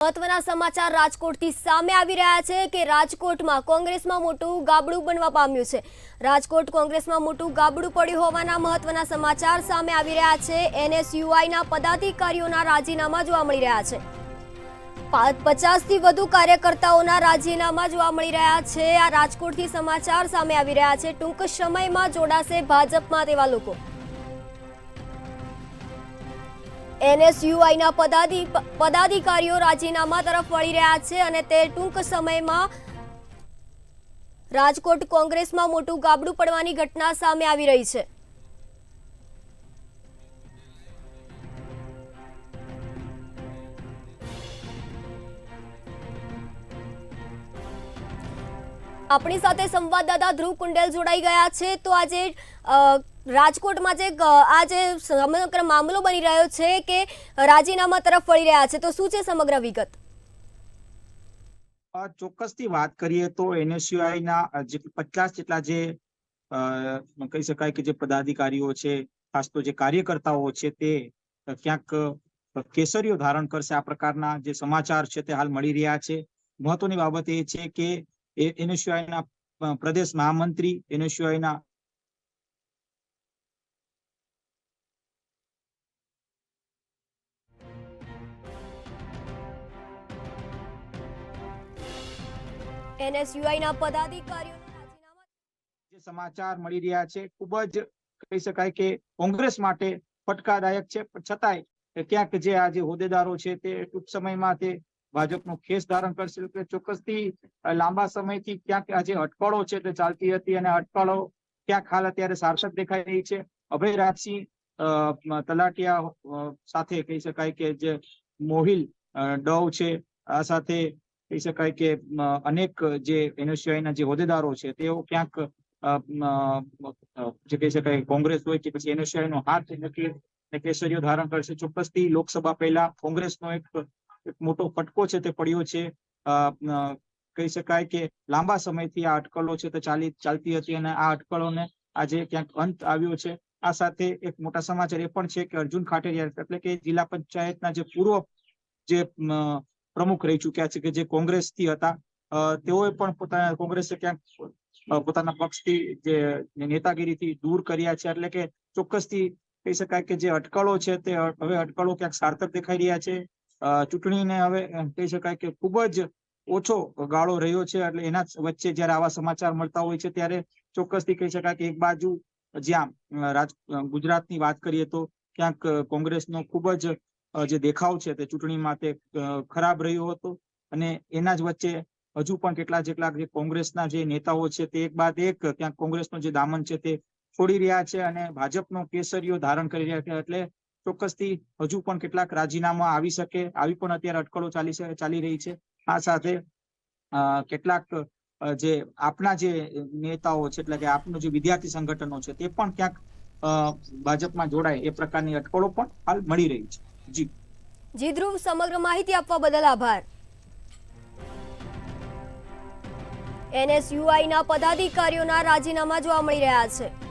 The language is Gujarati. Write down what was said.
મહત્વના સમાચાર રાજકોટથી સામે આવી રહ્યા છે કે રાજકોટમાં કોંગ્રેસમાં મોટું ગાબડું બનવા પામ્યું છે। રાજકોટ કોંગ્રેસમાં મોટું ગાબડું પડ્યું હોવાના મહત્વના સમાચાર સામે આવી રહ્યા છે। એનએસયુઆઈના પદાધિકારીઓના રાજીનામા જોવા મળી રહ્યા છે। 50થી વધુ કાર્યકર્તાઓના રાજીનામા જોવા મળી રહ્યા છે। આ રાજકોટથી સમાચાર સામે આવી રહ્યા છે। ટૂંક સમયમાં જોડાશે ભાજપમાં તેવા લોકો। એનએસયુઆઈના પદાધિકારીઓ રાજીનામા તરફ વળી રહ્યા છે અને તે ટૂંક સમયમાં રાજકોટ કોંગ્રેસમાં મોટું ગાબડું પડવાની ઘટના સામે આવી રહી છે। આપણી સાથે સંવાદદાતા ધ્રુવ કુંડેલ જોડાઈ ગયા છે। તો આજે રાજકોટમાં જે સમગ્ર મામલો બની રહ્યો છે કે રાજીનામા તરફ વળી રહ્યા છે, તો શું છે સમગ્ર વિગત? ચોક્કસથી વાત કરીએ તો એનએસયુઆઈ ના જે 50 જેટલા જે કહી શકાય કે જે પદાધિકારીઓ છે, ખાસ તો જે કાર્યકર્તાઓ છે, તે ક્યાંક કેસરીઓ ધારણ કરશે આ પ્રકારના જે સમાચાર છે તે હાલ મળી રહ્યા છે। મહત્વની બાબત એ છે કે એનએસયુઆઈ ના પ્રદેશ મહામંત્રી, એનએસયુઆઈ ના એનએસયુઆઈના પદાધિકારીઓના રાજીનામા જે સમાચાર મળી રહ્યા છે ખૂબ જ કહી શકાય કે કોંગ્રેસ માટે ફટકાદાયક છે, પણ છતાંય ક્યાંક જે આ જે હોદ્દેદારો છે તે ટૂંક સમયમાં તે ભાજપનો ખેસ ધારણ કરશે। એટલે ચોક્કસથી લાંબા સમયથી ક્યાંક આ જે અટકળો છે તે ચાલતી હતી અને અટકળો ક્યાંક હાલ અત્યારે સાર્થક દેખાઈ રહી છે। અભય રાજસિંહ તલાટિયા સાથે કહી શકાય કે જે મોહિલ ડવ છે, આ સાથે કહી શકાય કે અનેક જે એનએસયુઆઈના જે હોદ્દેદારો છે તેઓ ક્યાંક જે કહી શકાય કોંગ્રેસ હોય કે પછી એનએસયુઆઈ નો હાથ કેસરીઓ ધારણ કરશે। ચોક્કસથી લોકસભા પહેલા કોંગ્રેસનો એક મોટો ફટકો છે તે પડ્યો છે। કહી શકાય કે લાંબા સમયથી આ અટકળો છે તે ચાલતી હતી અને આ અટકળોને આજે ક્યાંક અંત આવ્યો છે। આ સાથે એક મોટા સમાચાર એ પણ છે કે અર્જુન ખાટેરિયા એટલે કે જિલ્લા પંચાયતના જે પૂર્વ જે પ્રમુખ રહી ચુક્યા છે કે જે કોંગ્રેસથી હતા, તેઓએ પણ કોંગ્રેસે ક્યાંક પોતાના પક્ષથી જે નેતાગીરીથી દૂર કર્યા છે। એટલે કે ચોક્કસથી કહી શકાય કે જે અટકળો છે તે હવે અટકળો ક્યાંક સાર્થક દેખાઈ રહ્યા છે। ચૂંટણીને હવે કહી શકાય કે ખૂબ જ ઓછો ગાળો રહ્યો છે, એટલે એના વચ્ચે જયારે આવા સમાચાર મળતા હોય છે ત્યારે ચોક્કસથી કહી શકાય કે એક બાજુ જ્યાં ગુજરાતની વાત કરીએ તો ક્યાંક કોંગ્રેસનો ખૂબ જ જે દેખાવ છે તે ચૂંટણીમાં તે ખરાબ રહ્યો હતો અને એના જ વચ્ચે હજુ પણ કેટલાક જે કોંગ્રેસના જે નેતાઓ છે તે એક બાદ એક ક્યાંક કોંગ્રેસનો જે દામન છે તે છોડી રહ્યા છે અને ભાજપનો કેસરીઓ ધારણ કરી રહ્યા છે। એટલે ચોક્કસથી હજુ પણ કેટલાક રાજીનામા આવી શકે, આવી પણ અત્યારે અટકળો ચાલી રહી છે। આ સાથે કેટલાક જે આપના જે નેતાઓ છે એટલે કે આપનું જે વિદ્યાર્થી સંગઠનો છે તે પણ ક્યાંક ભાજપમાં જોડાય એ પ્રકારની અટકળો પણ હાલ મળી રહી છે। જી ધ્રુવ, સમગ્ર માહિતી આપવા બદલ આભાર। એનએસયુઆઈના પદાધિકારીઓના રાજીનામા જોવા મળી રહ્યા છે।